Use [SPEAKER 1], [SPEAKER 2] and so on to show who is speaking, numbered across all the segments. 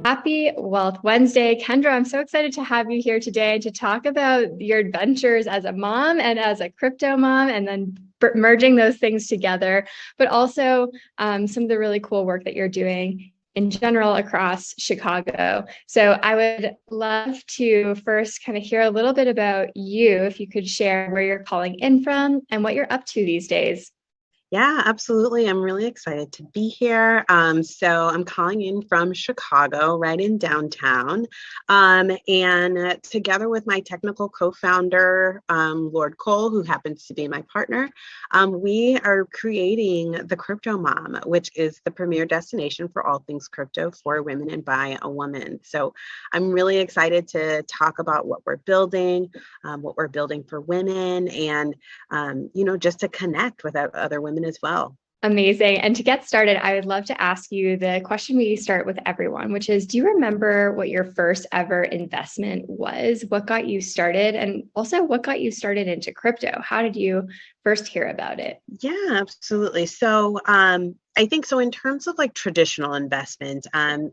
[SPEAKER 1] Happy Wealth Wednesday. Kendra, I'm so excited to have you here today to talk about your adventures as a mom and as a crypto mom, and then merging those things together, but also some of the really cool work that you're doing in general across Chicago. So I would love to first kind of hear a little bit about you, if you could share where you're calling in from and what you're up to these days.
[SPEAKER 2] Yeah, absolutely. I'm really excited to be here. So I'm calling in from Chicago, right in downtown. And together with my technical co-founder, Lord Cole, who happens to be my partner, we are creating the Crypto Mom, which is the premier destination for all things crypto for women and by a woman. So I'm really excited to talk about what we're building for women, and just to connect with other women as well.
[SPEAKER 1] Amazing. And to get started, I would love to ask you the question we start with everyone, which is, do you remember what your first ever investment was? What got you started? And also, what got you started into crypto? How did you first hear about it?
[SPEAKER 2] Yeah, absolutely. So I think so in terms of like traditional investment,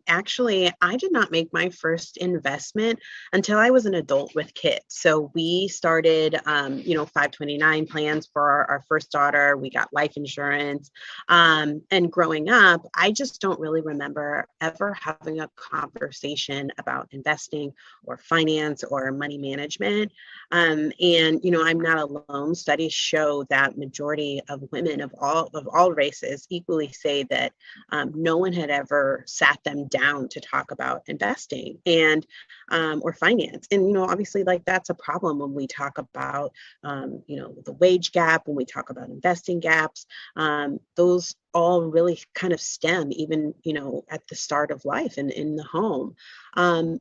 [SPEAKER 2] actually, I did not make my first investment until I was an adult with kids. So we started, 529 plans for our first daughter. We got life insurance. And growing up, I just don't really remember ever having a conversation about investing or finance or money management. I'm not alone. Studies show that majority of women of all races equally say that no one had ever sat them down to talk about investing and or finance. And obviously, like that's a problem when we talk about the wage gap, when we talk about investing gaps. Those all really kind of stem even at the start of life and in the home.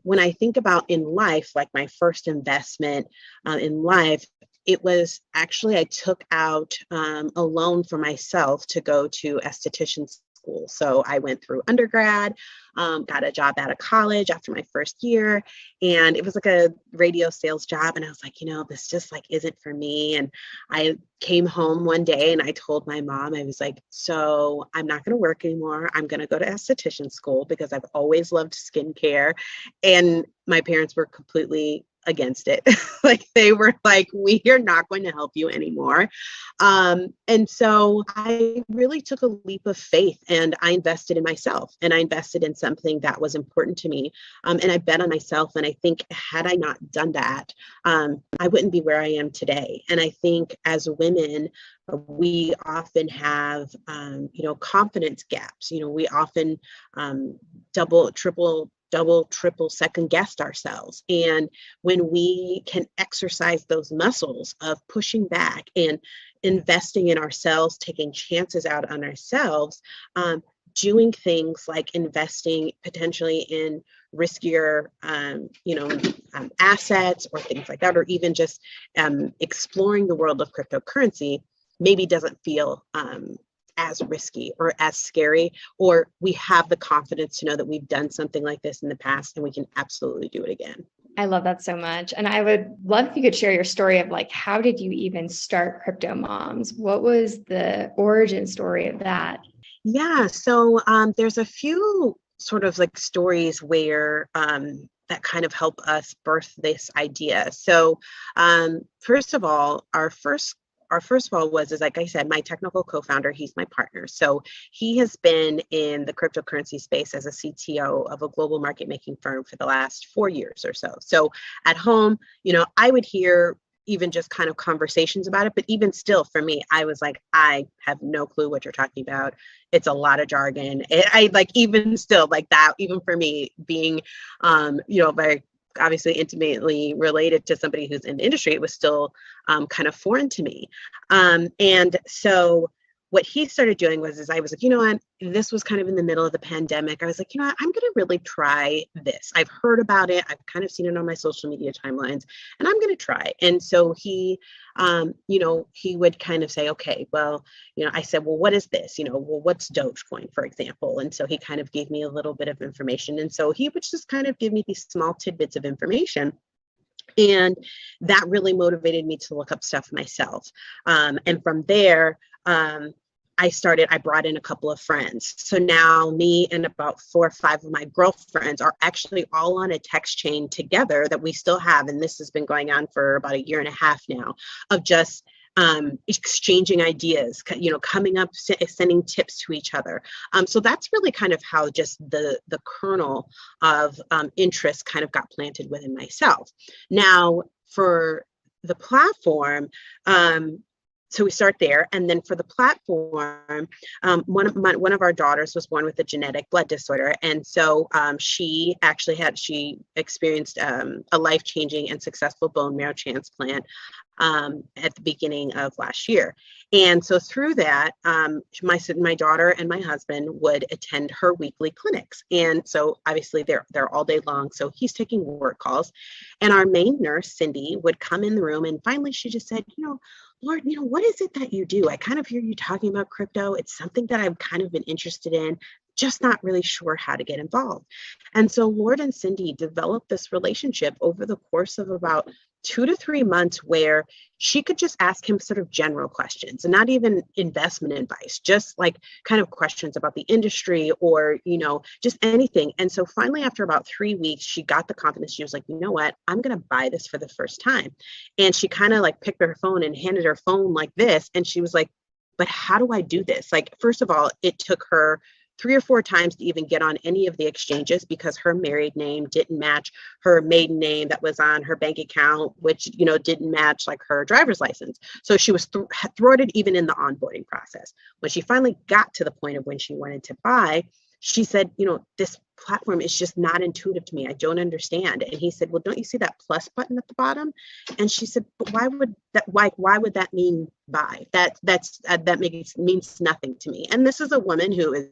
[SPEAKER 2] When I think about in life, like my first investment in life, it was actually I took out a loan for myself to go to esthetician school. So I went through undergrad, got a job out of college after my first year, and it was like a radio sales job. And I was like, this just like isn't for me. And I came home one day and I told my mom, I was like, so I'm not going to work anymore. I'm going to go to esthetician school because I've always loved skincare. And my parents were completely against it. Like they were like, we are not going to help you anymore. And so I really took a leap of faith and I invested in myself, and I invested in something that was important to me. And I bet on myself. And I think had I not done that, I wouldn't be where I am today. And I think as women, we often have, confidence gaps. We often double, triple second guessed ourselves. And when we can exercise those muscles of pushing back and investing in ourselves, taking chances out on ourselves, doing things like investing potentially in riskier, assets or things like that, or even just exploring the world of cryptocurrency, maybe doesn't feel as risky or as scary, or we have the confidence to know that we've done something like this in the past and we can absolutely do it again.
[SPEAKER 1] I love that so much. And I would love if you could share your story of like, how did you even start Crypto Moms? What was the origin story of that?
[SPEAKER 2] Yeah, so there's a few sort of like stories where that kind of help us birth this idea. So first of all, our first of all is like I said, my technical co-founder, he's my partner. So he has been in the cryptocurrency space as a CTO of a global market making firm for the last 4 years or so. So at home, I would hear even just kind of conversations about it. But even still, for me, I was like, I have no clue what you're talking about. It's a lot of jargon. I like, even still like that, even for me being, very obviously intimately related to somebody who's in the industry, it was still kind of foreign to me. And so what he started doing was I was like, what, this was kind of in the middle of the pandemic. I was like, I'm going to really try this. I've heard about it. I've kind of seen it on my social media timelines, and I'm going to try. And so he would kind of say, okay, well, I said, well, what is this? Well, what's Dogecoin, for example? And so he kind of gave me a little bit of information. And so he would just kind of give me these small tidbits of information. And that really motivated me to look up stuff myself. And from there, I brought in a couple of friends. So now me and about 4 or 5 of my girlfriends are actually all on a text chain together that we still have. And this has been going on for about a year and a half now, of just exchanging ideas, coming up, sending tips to each other. So that's really kind of how just the kernel of interest kind of got planted within myself. Now, for the platform, so we start there, and then for the platform, one of our daughters was born with a genetic blood disorder, and so she experienced a life-changing and successful bone marrow transplant at the beginning of last year. And so through that, my daughter and my husband would attend her weekly clinics, and so obviously they're all day long. So he's taking work calls, and our main nurse Cindy would come in the room, and finally she just said, Lord, what is it that you do? I kind of hear you talking about crypto. It's something that I've kind of been interested in, just not really sure how to get involved. And so Lord and Cindy developed this relationship over the course of about 2 to 3 months, where she could just ask him sort of general questions and not even investment advice, just like kind of questions about the industry or, just anything. And so finally, after about 3 weeks, she got the confidence. She was like, you know what, I'm going to buy this for the first time. And she kind of like picked her phone and handed her phone like this. And she was like, but how do I do this? Like, first of all, it took her 3 or 4 times to even get on any of the exchanges because her married name didn't match her maiden name that was on her bank account, which, didn't match like her driver's license. So she was thwarted even in the onboarding process. When she finally got to the point of when she wanted to buy, she said, this platform is just not intuitive to me. I don't understand. And he said, well, don't you see that plus button at the bottom? And she said, but why would that mean buy? That means nothing to me. And this is a woman who is,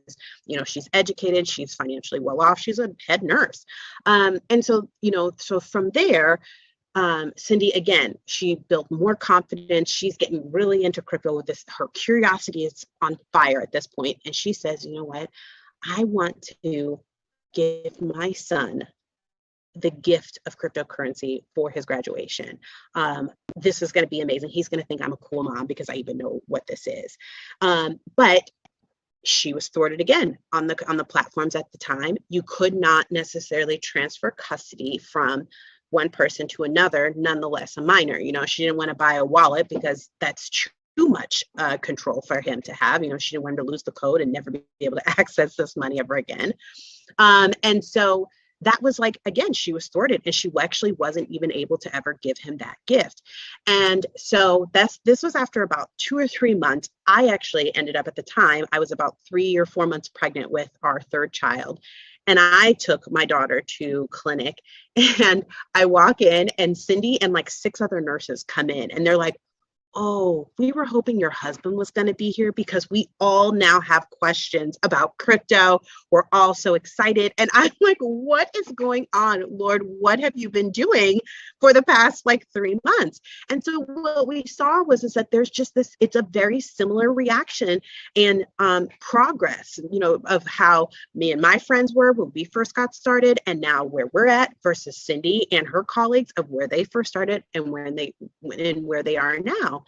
[SPEAKER 2] she's educated, she's financially well off, she's a head nurse. And so, so from there, Cindy, again, she built more confidence. She's getting really into crypto with this. Her curiosity is on fire at this point. And she says, you know what? I want to give my son the gift of cryptocurrency for his graduation. This is going to be amazing. He's going to think I'm a cool mom because I even know what this is. But she was thwarted again on the platforms at the time. You could not necessarily transfer custody from one person to another, nonetheless a minor. She didn't want to buy a wallet because that's too much control for him to have. She didn't want him to lose the code and never be able to access this money ever again. And so that was like, again, she was thwarted, and she actually wasn't even able to ever give him that gift. And so this was after about 2 or 3 months. I actually ended up, at the time, I was about 3 or 4 months pregnant with our third child. And I took my daughter to clinic, and I walk in, and Cindy and like 6 other nurses come in, and they're like, oh, we were hoping your husband was going to be here because we all now have questions about crypto. We're all so excited. And I'm like, what is going on, Lord? What have you been doing for the past like 3 months? And so what we saw is that there's just this, it's a very similar reaction and progress, of how me and my friends were when we first got started, and now where we're at versus Cindy and her colleagues of where they first started and where they are now.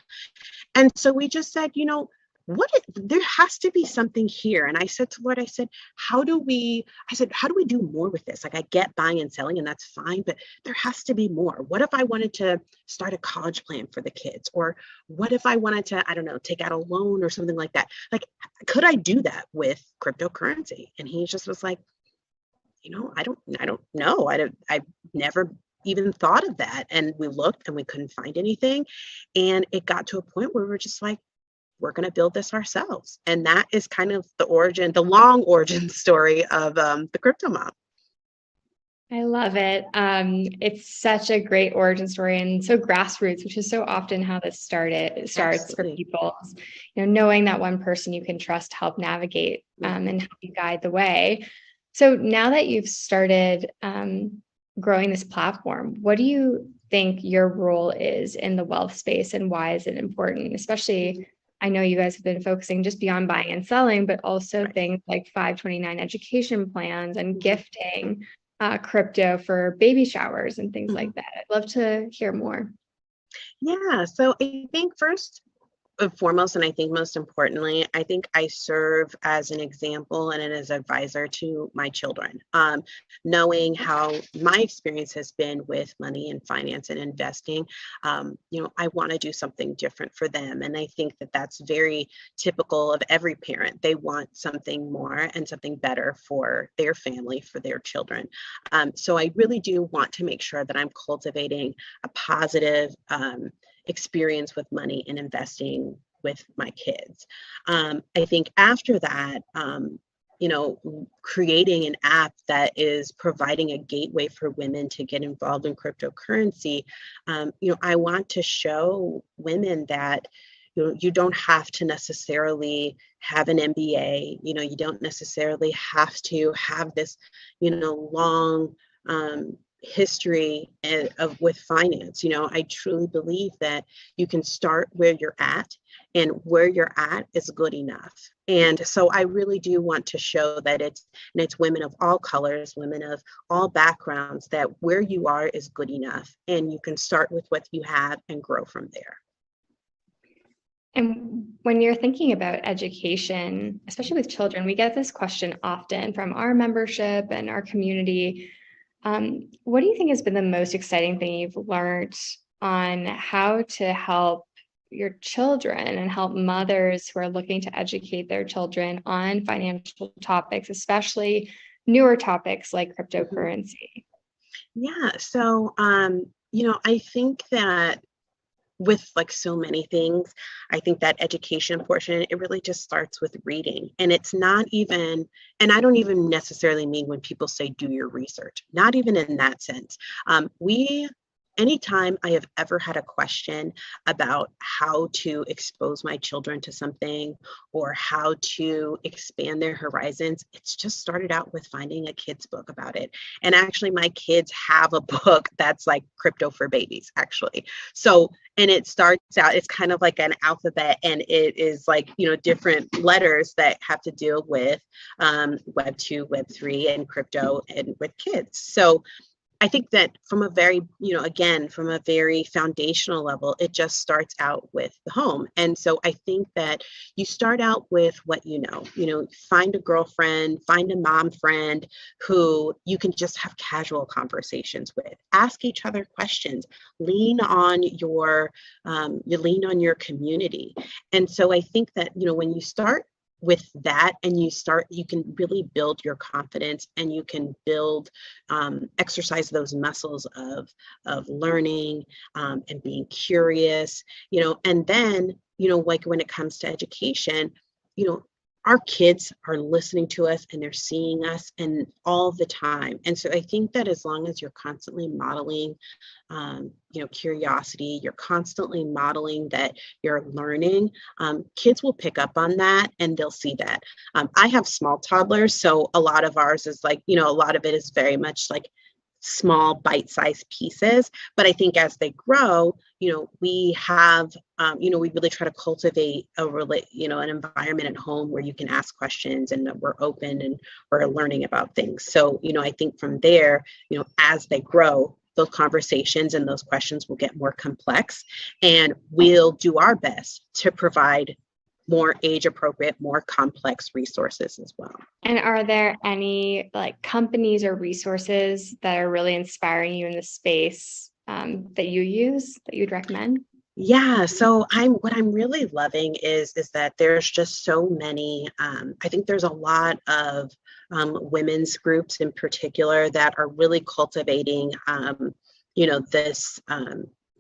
[SPEAKER 2] And so we just said, there has to be something here. And I said to Lord, how do we do more with this? Like, I get buying and selling, and that's fine, but there has to be more. What if I wanted to start a college plan for the kids? Or what if I wanted to, I don't know, take out a loan or something like that? Like, could I do that with cryptocurrency? And he just was like, I don't know. I've never even thought of that. And we looked and we couldn't find anything. And it got to a point where we're just like, we're going to build this ourselves. And that is kind of the long origin story of the CryptoMom.
[SPEAKER 1] I love it. It's such a great origin story and so grassroots, which is so often how this starts
[SPEAKER 2] Absolutely.
[SPEAKER 1] for people. Knowing that one person you can trust to help navigate and help you guide the way. So now that you've started growing this platform, what do you think your role is in the wealth space, and why is it important? Especially, I know you guys have been focusing just beyond buying and selling, but also things like 529 education plans and gifting crypto for baby showers and things like that. I'd love to hear more.
[SPEAKER 2] Yeah. So I think first, foremost, and I think most importantly, I think I serve as an example and as an advisor to my children. Knowing how my experience has been with money and finance and investing, I want to do something different for them. And I think that that's very typical of every parent. They want something more and something better for their family, for their children. So I really do want to make sure that I'm cultivating a positive experience with money and investing with my kids. I think after that, creating an app that is providing a gateway for women to get involved in cryptocurrency, I want to show women that you don't have to necessarily have an MBA. You don't necessarily have to have this, long history with finance. I truly believe that you can start where you're at, and where you're at is good enough. And so I really do want to show that it's women of all colors, women of all backgrounds, that where you are is good enough, and you can start with what you have and grow from there.
[SPEAKER 1] And when you're thinking about education, especially with children, we get this question often from our membership and our community. What do you think has been the most exciting thing you've learned on how to help your children and help mothers who are looking to educate their children on financial topics, especially newer topics like cryptocurrency?
[SPEAKER 2] Yeah, so I think that with like so many things, I think that education portion, it really just starts with reading. And it's not even, and I don't even necessarily mean when people say do your research, not even in that sense. Anytime I have ever had a question about how to expose my children to something or how to expand their horizons, it's just started out with finding a kid's book about it. And actually, my kids have a book that's like crypto for babies, actually. So, and it starts out, it's kind of like an alphabet, and it is like, different letters that have to deal with Web 2, Web 3, and crypto and with kids. So I think that from a very, from a very foundational level, it just starts out with the home. And so I think that you start out with what find a girlfriend, find a mom friend who you can just have casual conversations with, ask each other questions, lean on your community. And so I think that, when you start with that and you can really build your confidence, and you can build exercise those muscles of learning and being curious, and then like when it comes to education, our kids are listening to us and they're seeing us and all the time. And so I think that as long as you're constantly modeling curiosity, you're constantly modeling that you're learning, kids will pick up on that and they'll see that. I have small toddlers, so a lot of ours is like, a lot of it is very much like small bite-sized pieces. But I think as they grow, we have, we really try to cultivate an environment at home where you can ask questions and that we're open and we're learning about things. So, I think from there, as they grow, those conversations and those questions will get more complex, and we'll do our best to provide more age appropriate, more complex resources as well.
[SPEAKER 1] And are there any companies or resources that are really inspiring you in the space that you use, that you'd recommend?
[SPEAKER 2] Yeah, so what I'm really loving is that there's just so many. I think there's a lot of women's groups in particular that are really cultivating, this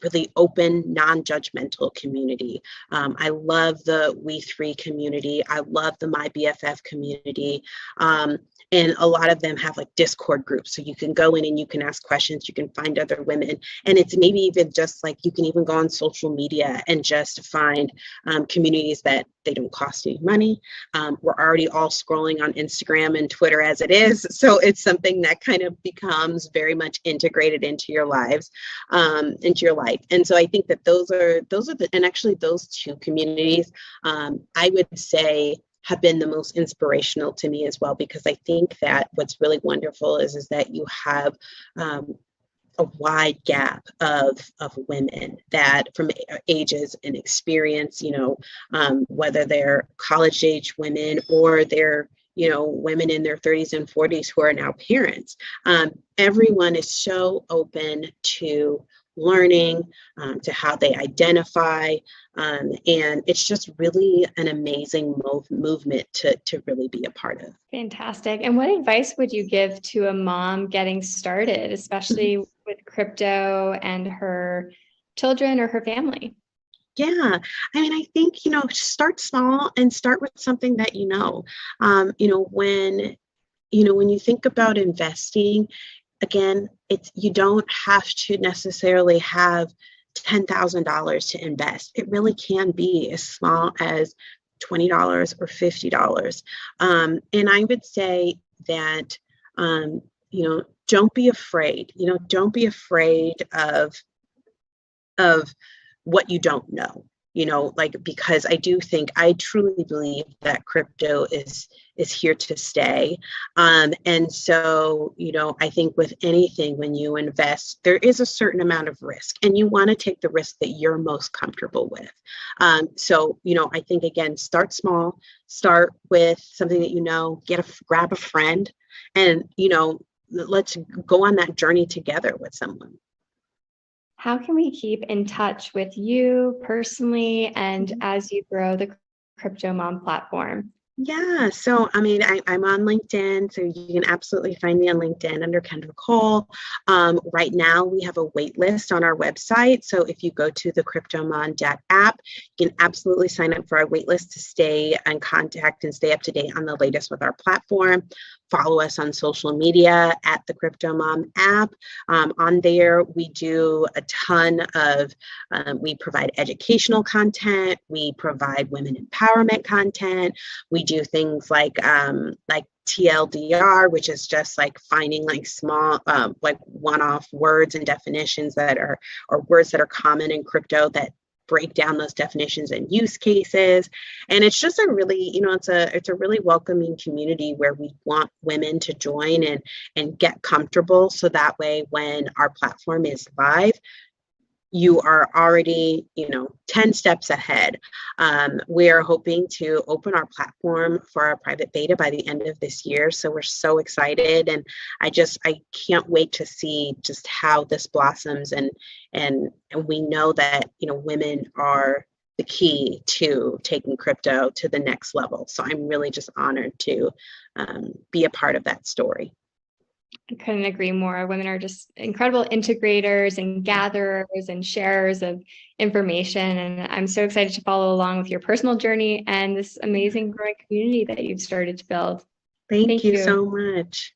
[SPEAKER 2] really open, non-judgmental community. I love the We3 community. I love the My BFF community. And a lot of them have like Discord groups. So you can go in and you can ask questions, you can find other women. And it's maybe even just like, you can even go on social media and just find communities that they don't cost any money. We're already all scrolling on Instagram and Twitter as it is. So it's something that kind of becomes very much integrated into your lives, into your life. And so I think that those are and actually those two communities, I would say, have been the most inspirational to me as well, because I think that what's really wonderful is that you have a wide gap of women that from ages and experience, whether they're college age women or they're women in their 30s and 40s who are now parents. Everyone is so open to learning, to how they identify. And it's just really an amazing movement to really be a part of.
[SPEAKER 1] Fantastic. And what advice would you give to a mom getting started, especially with crypto and her children or her family?
[SPEAKER 2] Yeah, I mean, I think, start small and start with something that when you think about investing, again, you don't have to necessarily have $10,000 to invest. It really can be as small as $20 or $50. And I would say that, don't be afraid. Don't be afraid of what you don't know, because I truly believe that crypto is here to stay. And so, I think with anything, when you invest, there is a certain amount of risk, and you want to take the risk that you're most comfortable with. So, I think, again, start small, start with something that grab a friend, and, let's go on that journey together with someone.
[SPEAKER 1] How can we keep in touch with you personally and as you grow the CryptoMom platform?
[SPEAKER 2] Yeah, so I mean, I'm on LinkedIn, so you can absolutely find me on LinkedIn under Kendra Cole. Right now, we have a wait list on our website. So if you go to the CryptoMom app, you can absolutely sign up for our wait list to stay in contact and stay up to date on the latest with our platform. Follow us on social media at the CryptoMom app. On there, we do a ton of, we provide educational content, we provide women empowerment content, we do things like TLDR, which is just like finding like small, like one-off words and definitions or words that are common in crypto that break down those definitions and use cases. And it's just a really, it's a really welcoming community where we want women to join and get comfortable. So that way, when our platform is live, you are already, 10 steps ahead. We are hoping to open our platform for our private beta by the end of this year. So we're so excited. And I can't wait to see just how this blossoms. And we know that, women are the key to taking crypto to the next level. So I'm really just honored to be a part of that story.
[SPEAKER 1] I couldn't agree more. Women are just incredible integrators and gatherers and sharers of information. And I'm so excited to follow along with your personal journey and this amazing growing community that you've started to build.
[SPEAKER 2] Thank
[SPEAKER 1] Thank
[SPEAKER 2] you
[SPEAKER 1] you.
[SPEAKER 2] so much.